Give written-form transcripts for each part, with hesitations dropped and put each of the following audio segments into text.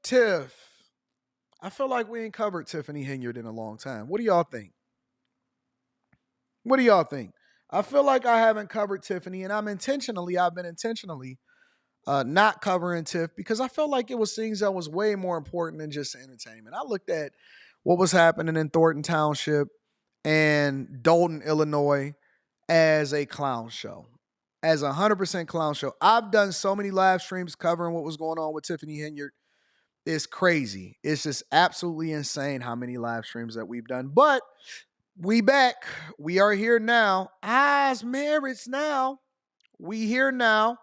Tiff. I feel like we ain't covered Tiffany Henyard in a long time. What do y'all think? I feel like I haven't covered Tiffany, and I've been intentionally not covering Tiff because I felt like it was things that was way more important than just entertainment. I looked at what was happening in Thornton Township and Dalton, Illinois as a clown show, as a 100% clown show. I've done so many live streams covering what was going on with Tiffany Henyard. It's crazy. It's just absolutely insane how many live streams that we've done. But we back. We are here now. Eyes merits now. We here now.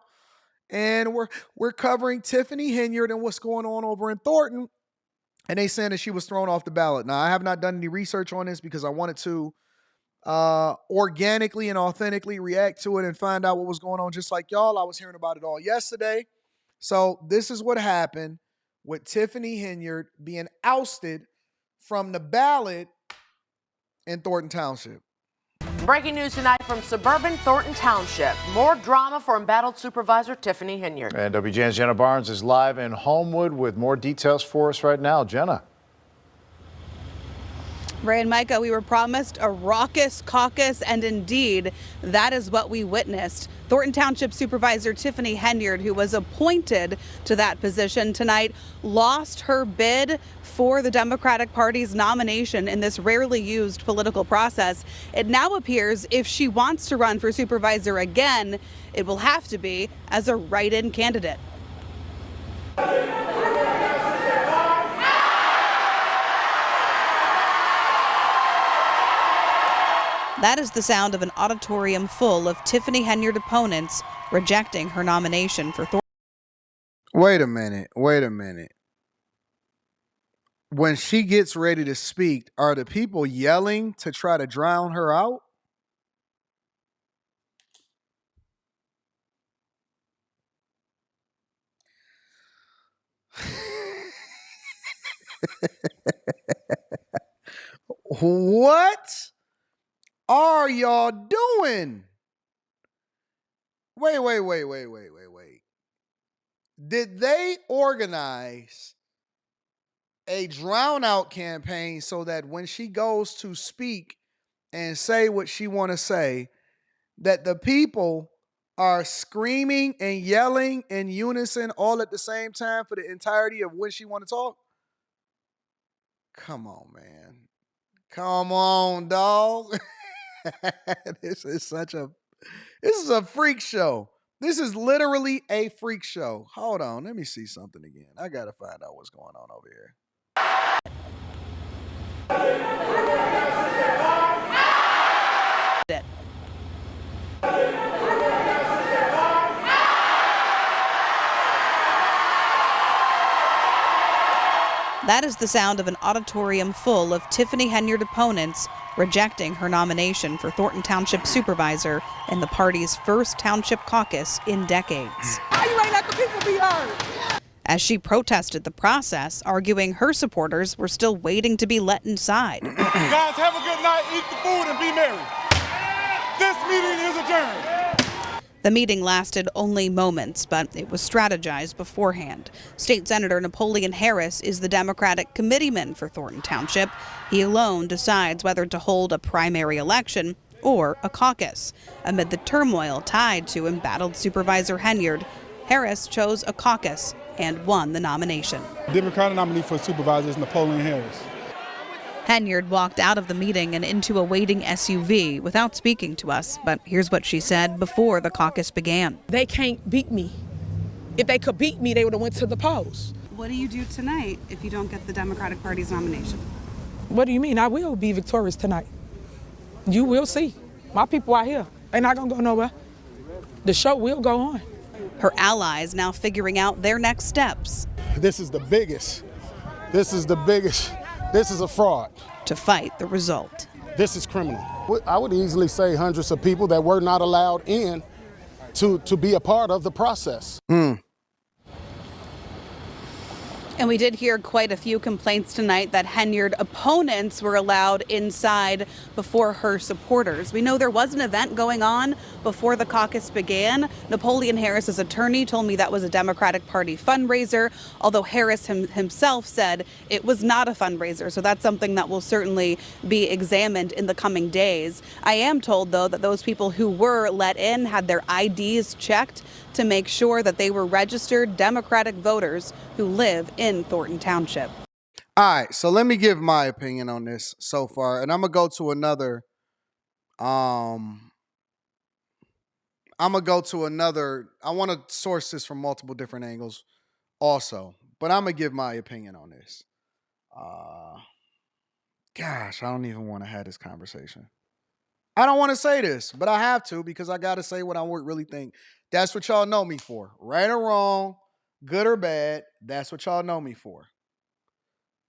And we're covering Tiffany Henyard and what's going on over in Thornton. And they saying that she was thrown off the ballot. Now, I have not done any research on this because I wanted to organically and authentically react to it and find out what was going on. Just like y'all, I was hearing about it all yesterday. So this is what happened with Tiffany Henyard being ousted from the ballot in Thornton Township. Breaking news tonight from suburban Thornton Township. More drama for embattled Supervisor Tiffany Henyard. And WGN's Jenna Barnes is live in Homewood with more details for us right now. Jenna. Ray and Micah, we were promised a raucous caucus, and indeed, that is what we witnessed. Thornton Township Supervisor Tiffany Henyard, who was appointed to that position tonight, lost her bid for the Democratic Party's nomination in this rarely used political process. It now appears if she wants to run for supervisor again, it will have to be as a write-in candidate. That is the sound of an auditorium full of Tiffany Henyard opponents rejecting her nomination for Thornton. Wait a minute. When she gets ready to speak, are the people yelling to try to drown her out? What are y'all doing? Wait. Did they organize a drown out campaign so that when she goes to speak and say what she want to say, that the people are screaming and yelling in unison all at the same time for the entirety of when she want to talk? Come on, man. Come on, dog. This is a freak show. This is literally a freak show. Hold on, let me see something again. I gotta find out what's going on over here. That is the sound of an auditorium full of Tiffany Henyard opponents rejecting her nomination for Thornton Township Supervisor in the party's first township caucus in decades. How you ain't let the people be heard? As she protested the process, arguing her supporters were still waiting to be let inside. Guys, have a good night, eat the food, and be merry. This meeting is adjourned. The meeting lasted only moments, but it was strategized beforehand. State Senator Napoleon Harris is the Democratic committeeman for Thornton Township. He alone decides whether to hold a primary election or a caucus. Amid the turmoil tied to embattled Supervisor Henyard, Harris chose a caucus and won the nomination. The Democratic nominee for supervisor is Napoleon Harris. Henyard walked out of the meeting and into a waiting SUV without speaking to us, but here's what she said before the caucus began. They can't beat me. If they could beat me, they would have went to the polls. What do you do tonight if you don't get the Democratic Party's nomination? What do you mean? I will be victorious tonight. You will see. My people are here. They're not gonna go nowhere. The show will go on. Her allies now figuring out their next steps. This is the biggest. This is a fraud. To fight the result. This is criminal. I would easily say hundreds of people that were not allowed in to be a part of the process. And we did hear quite a few complaints tonight that Henyard opponents were allowed inside before her supporters. We know there was an event going on before the caucus began. Napoleon Harris's attorney told me that was a Democratic Party fundraiser, although Harris himself said it was not a fundraiser. So that's something that will certainly be examined in the coming days. I am told, though, that those people who were let in had their IDs checked to make sure that they were registered Democratic voters who live in Thornton Township. All right, so let me give my opinion on this so far, and I'm gonna go to another. I want to source this from multiple different angles, also, but I'm gonna give my opinion on this. Gosh, I don't even want to have this conversation. I don't want to say this, but I have to because I got to say what I would really think. That's what y'all know me for. Right or wrong, good or bad, that's what y'all know me for.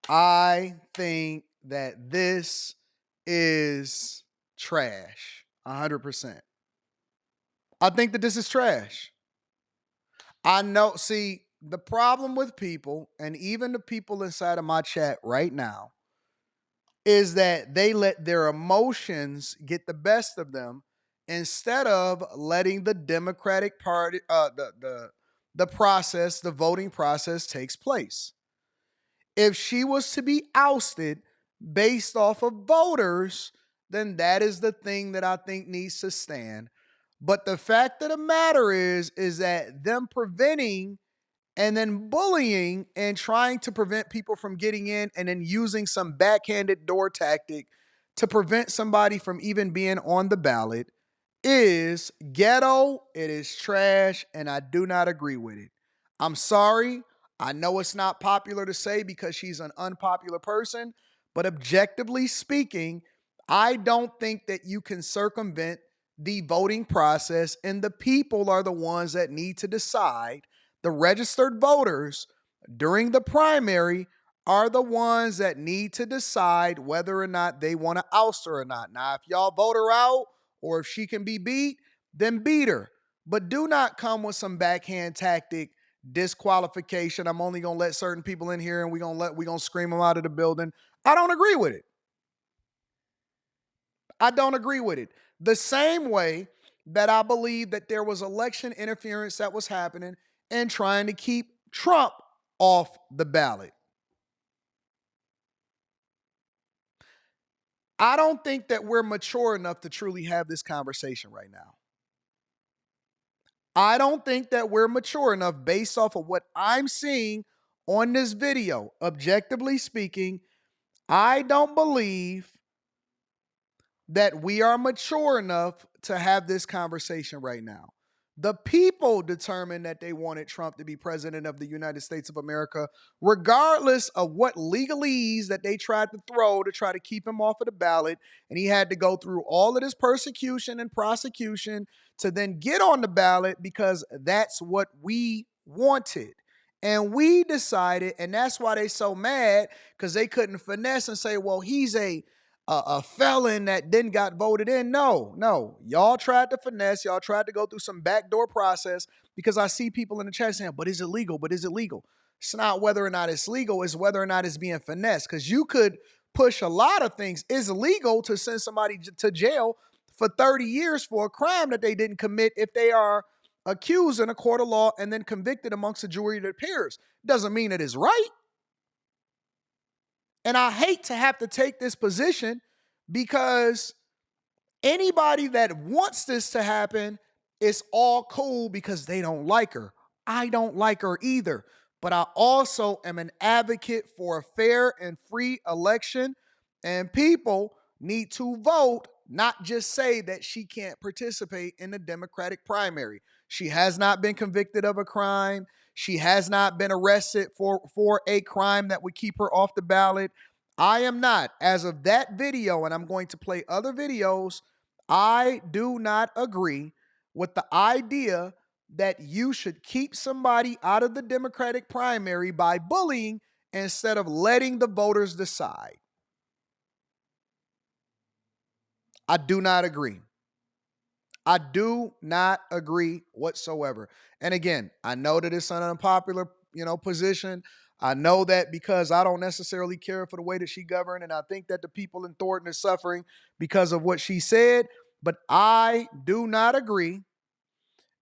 I think that this is trash, 100%. I think that this is trash. I know, see, the problem with people, and even the people inside of my chat right now, is that they let their emotions get the best of them instead of letting the Democratic Party, the process, the voting process takes place. If she was to be ousted based off of voters, then that is the thing that I think needs to stand. But the fact of the matter is that them preventing and then bullying and trying to prevent people from getting in and then using some backhanded door tactic to prevent somebody from even being on the ballot is ghetto, it is trash, and I do not agree with it. I'm sorry. I know it's not popular to say because she's an unpopular person, but objectively speaking, I don't think that you can circumvent the voting process, and the people are the ones that need to decide. The registered voters during the primary are the ones that need to decide whether or not they want to oust her or not. Now, if y'all vote her out or if she can be beat, then beat her. But do not come with some backhand tactic, disqualification. I'm only going to let certain people in here and we're going to scream them out of the building. I don't agree with it. I don't agree with it. The same way that I believe that there was election interference that was happening and trying to keep Trump off the ballot. I don't think that we're mature enough to truly have this conversation right now. I don't think that we're mature enough based off of what I'm seeing on this video. Objectively speaking, I don't believe that we are mature enough to have this conversation right now. The people determined that they wanted Trump to be president of the United States of America, regardless of what legalese that they tried to throw to try to keep him off of the ballot. And he had to go through all of this persecution and prosecution to then get on the ballot because that's what we wanted. And we decided, and that's why they so mad, because they couldn't finesse and say, well, he's a felon that then got voted in. No. Y'all tried to finesse. Y'all tried to go through some backdoor process because I see people in the chat saying, but is it legal? But is it legal? It's not whether or not it's legal. It's whether or not it's being finessed, because you could push a lot of things. It's legal to send somebody to jail for 30 years for a crime that they didn't commit if they are accused in a court of law and then convicted amongst a jury of their peers. Doesn't mean it is right. And I hate to have to take this position because anybody that wants this to happen is all cool because they don't like her. I don't like her either. But I also am an advocate for a fair and free election. And people need to vote, not just say that she can't participate in the Democratic primary. She has not been convicted of a crime. She has not been arrested for a crime that would keep her off the ballot. I am not. As of that video, and I'm going to play other videos, I do not agree with the idea that you should keep somebody out of the Democratic primary by bullying instead of letting the voters decide. I do not agree. I do not agree whatsoever. And again, I know that it's an unpopular position. I know that because I don't necessarily care for the way that she governed, and I think that the people in Thornton are suffering because of what she said. But I do not agree,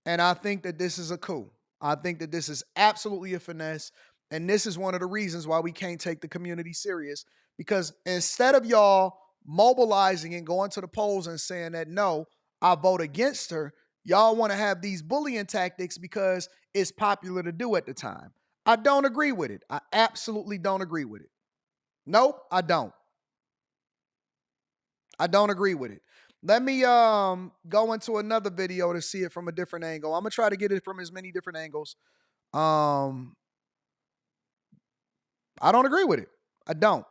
and I think that this is a coup. I think that this is absolutely a finesse, and this is one of the reasons why we can't take the community serious. Because instead of y'all mobilizing and going to the polls and saying that no, I vote against her, y'all want to have these bullying tactics because it's popular to do at the time. I don't agree with it. I absolutely don't agree with it. Nope, I don't. I don't agree with it. Let me go into another video to see it from a different angle. I'm gonna try to get it from as many different angles. I don't agree with it. I don't.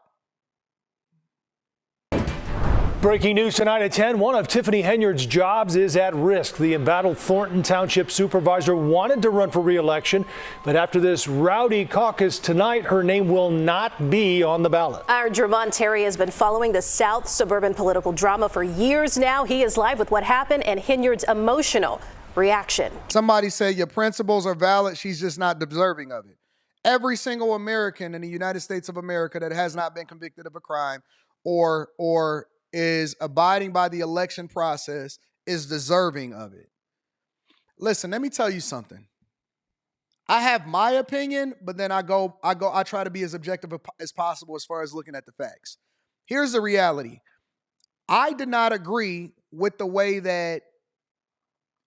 Breaking news tonight at 10. One of Tiffany Henyard's jobs is at risk. The Embattle Thornton Township Supervisor wanted to run for re-election, but after this rowdy caucus tonight, her name will not be on the ballot. Our Dramon Terry has been following the South suburban political drama for years now. He is live with what happened and Henyard's emotional reaction. Somebody said your principles are valid. She's just not deserving of it. Every single American in the United States of America that has not been convicted of a crime or is abiding by the election process is deserving of it. Listen, let me tell you something. I have my opinion, but then I try to be as objective as possible as far as looking at the facts. Here's the reality. I did not agree with the way that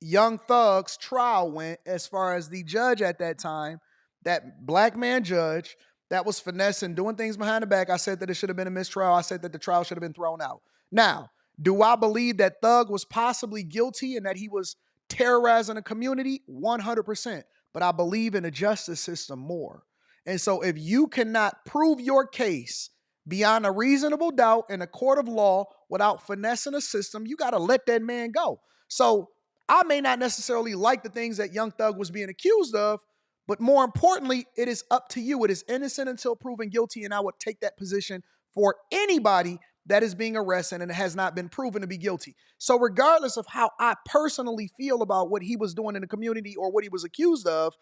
Young Thug's trial went as far as the judge at that time, that black man judge that was finessing, doing things behind the back. I said that it should have been a mistrial. I said that the trial should have been thrown out. Now, do I believe that Thug was possibly guilty and that he was terrorizing a community? 100%. But I believe in the justice system more. And so if you cannot prove your case beyond a reasonable doubt in a court of law without finessing a system, you got to let that man go. So I may not necessarily like the things that Young Thug was being accused of, but more importantly, it is up to you. It is innocent until proven guilty, and I would take that position for anybody that is being arrested and has not been proven to be guilty. So regardless of how I personally feel about what he was doing in the community or what he was accused of,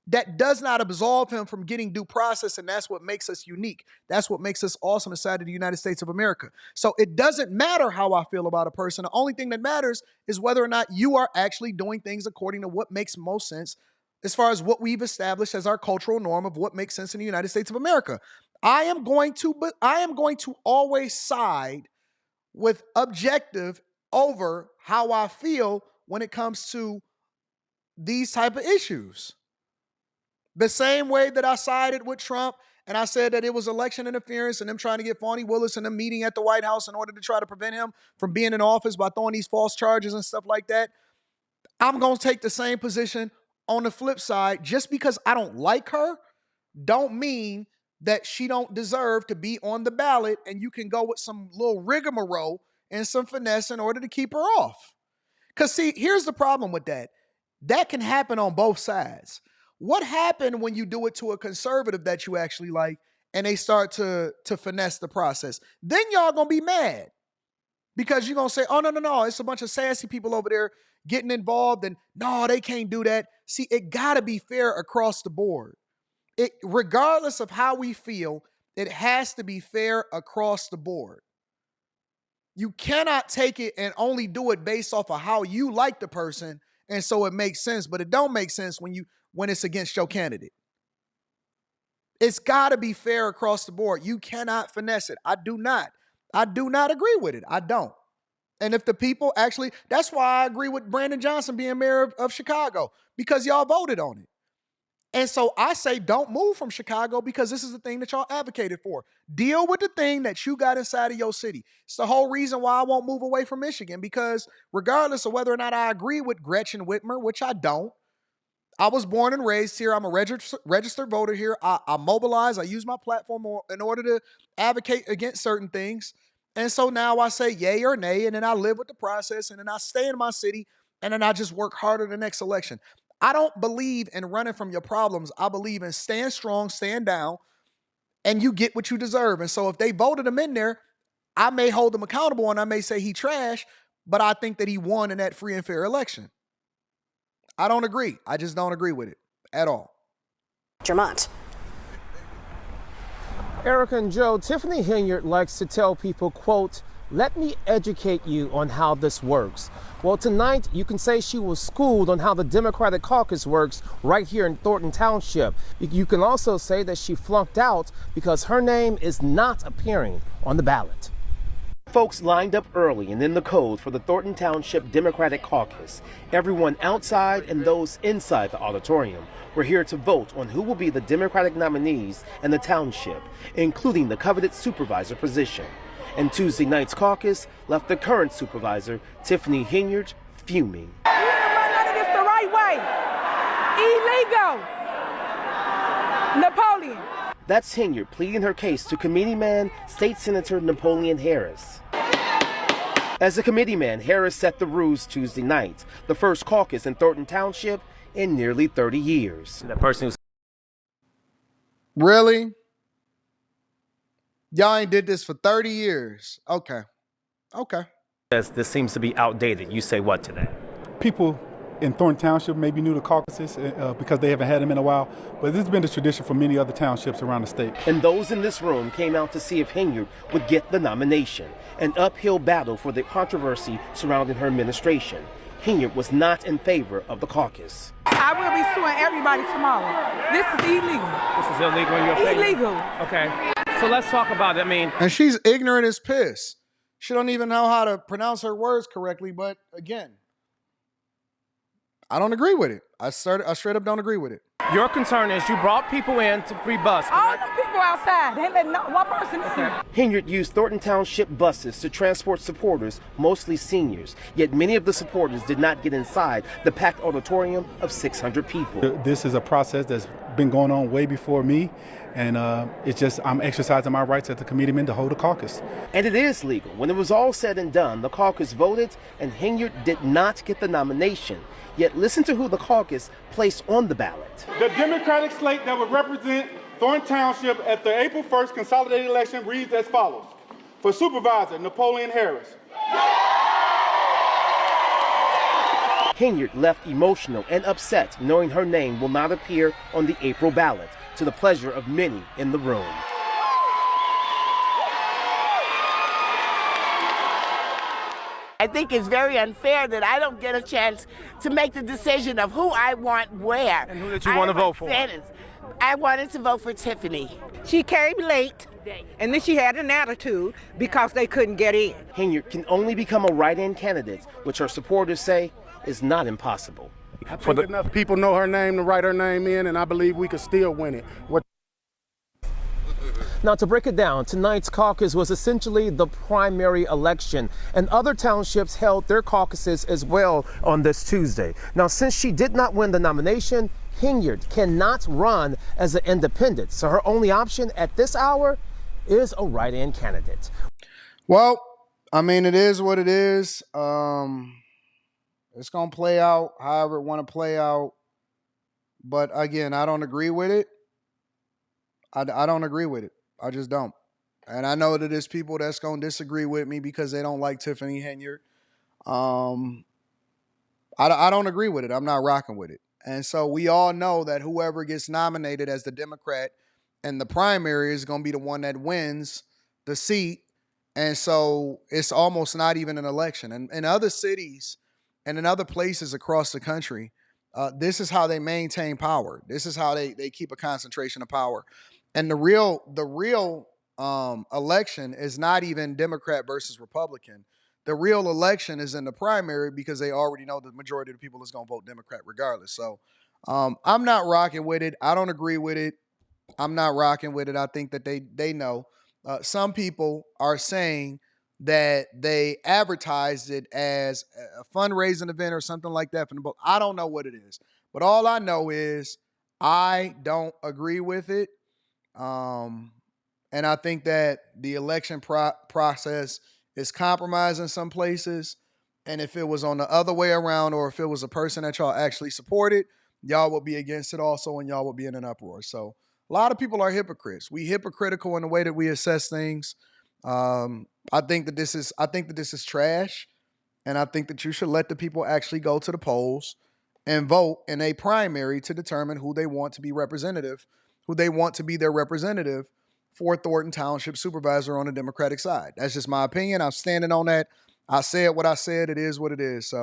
that does not absolve him from getting due process, and that's what makes us unique. That's what makes us awesome inside of the United States of America. So it doesn't matter how I feel about a person. The only thing that matters is whether or not you are actually doing things according to what makes most sense as far as what we've established as our cultural norm of what makes sense in the United States of America. I am going to always side with objective over how I feel when it comes to these type of issues. The same way that I sided with Trump and I said that it was election interference and them trying to get Fani Willis and them meeting at the White House in order to try to prevent him from being in office by throwing these false charges and stuff like that. I'm going to take the same position on the flip side. Just because I don't like her don't mean that she don't deserve to be on the ballot, and you can go with some little rigmarole and some finesse in order to keep her off. Because see, here's the problem with that. That can happen on both sides. What happened when you do it to a conservative that you actually like and they start to finesse the process? Then y'all gonna be mad because you're gonna say, oh, no, it's a bunch of sassy people over there getting involved and no, they can't do that. See, it gotta be fair across the board. Regardless of how we feel, it has to be fair across the board. You cannot take it and only do it based off of how you like the person, and so it makes sense, but it don't make sense when it's against your candidate. It's got to be fair across the board. You cannot finesse it. I do not agree with it. I don't. And if the people actually, that's why I agree with Brandon Johnson being mayor of Chicago, because y'all voted on it. And so I say don't move from Chicago because this is the thing that y'all advocated for. Deal with the thing that you got inside of your city. It's the whole reason why I won't move away from Michigan, because regardless of whether or not I agree with Gretchen Whitmer, which I don't, I was born and raised here. I'm a registered voter here. I mobilize. I use my platform in order to advocate against certain things. And so now I say yay or nay, and then I live with the process, and then I stay in my city, and then I just work harder the next election. I don't believe in running from your problems. I believe in staying strong, staying down, and you get what you deserve. And so if they voted him in there, I may hold him accountable and I may say he trash, but I think that he won in that free and fair election. I don't agree. I just don't agree with it at all. Jermont. Erica and Joe, Tiffany Henyard likes to tell people, quote, "Let me educate you on how this works." Well, tonight you can say she was schooled on how the Democratic caucus works right here in Thornton Township. You can also say that she flunked out because her name is not appearing on the ballot. Folks lined up early and in the cold for the Thornton Township Democratic caucus. Everyone outside and those inside the auditorium were here to vote on who will be the Democratic nominees in the township, including the coveted supervisor position. And Tuesday night's caucus left the current supervisor, Tiffany Henyard, fuming. You didn't run none of this the right way. Illegal. Napoleon. That's Henyard pleading her case to committeeman State Senator Napoleon Harris. As a committeeman, Harris set the rules Tuesday night, the first caucus in Thornton Township in nearly 30 years. That person who's Really? Y'all ain't did this for 30 years. Okay. says this seems to be outdated. You say what to that? People in Thornton Township may be new to caucuses because they haven't had them in a while, but this has been the tradition for many other townships around the state. And those in this room came out to see if Henyard would get the nomination, an uphill battle for the controversy surrounding her administration. Henyard was not in favor of the caucus. I will be suing everybody tomorrow. This is illegal. This is illegal in your opinion? Illegal. Okay, so let's talk about it. And she's ignorant as piss. She don't even know how to pronounce her words correctly, but again, I don't agree with it. I straight up don't agree with it. Your concern is you brought people in to pre-bus. All the people outside. They let no one person in. Henyard used Thornton Township buses to transport supporters, mostly seniors. Yet many of the supporters did not get inside the packed auditorium of 600 people. This is a process that's been going on way before me, and it's just I'm exercising my rights as the committeeman to hold a caucus. And it is legal. When it was all said and done, the caucus voted, and Henyard did not get the nomination. Yet listen to who the caucus placed on the ballot. The Democratic slate that would represent Thornton Township at the April 1st consolidated election reads as follows. For Supervisor, Napoleon Harris. Henyard left emotional and upset knowing her name will not appear on the April ballot, to the pleasure of many in the room. I think it's very unfair that I don't get a chance to make the decision of who I want where. And who did you want to vote for? I wanted to vote for Tiffany. She came late, and then she had an attitude because they couldn't get in. Henyard can only become a write-in candidate, which her supporters say is not impossible. I think enough people know her name to write her name in, and I believe we could still win it. Now, to break it down, tonight's caucus was essentially the primary election, and other townships held their caucuses as well on this Tuesday. Now, since she did not win the nomination, Henyard cannot run as an independent, so her only option at this hour is a write-in candidate. Well, I mean, it is what it is. It's going to play out however it want to play out. But again, I don't agree with it. I don't agree with it. I just don't. And I know that there's people that's going to disagree with me because they don't like Tiffany Henyard. I don't agree with it. I'm not rocking with it. And so we all know that whoever gets nominated as the Democrat in the primary is going to be the one that wins the seat. And so it's almost not even an election. And in other cities and in other places across the country, this is how they maintain power. This is how they keep a concentration of power. And the real election is not even Democrat versus Republican. The real election is in the primary because they already know the majority of the people is going to vote Democrat regardless. So I'm not rocking with it. I don't agree with it. I'm not rocking with it. I think that they know. Some people are saying that they advertised it as a fundraising event or something like that. I don't know what it is. But all I know is I don't agree with it. And I think that the election process is compromised in some places. And if it was on the other way around, or if it was a person that y'all actually supported, y'all would be against it also, and y'all would be in an uproar. So a lot of people are hypocrites. We hypocritical in the way that we assess things. I think that this is trash, and I think that you should let the people actually go to the polls and vote in a primary to determine who they want to be representative, who they want to be their representative for Thornton Township Supervisor on the Democratic side. That's just my opinion. I'm standing on that. I said what I said. It is what it is. So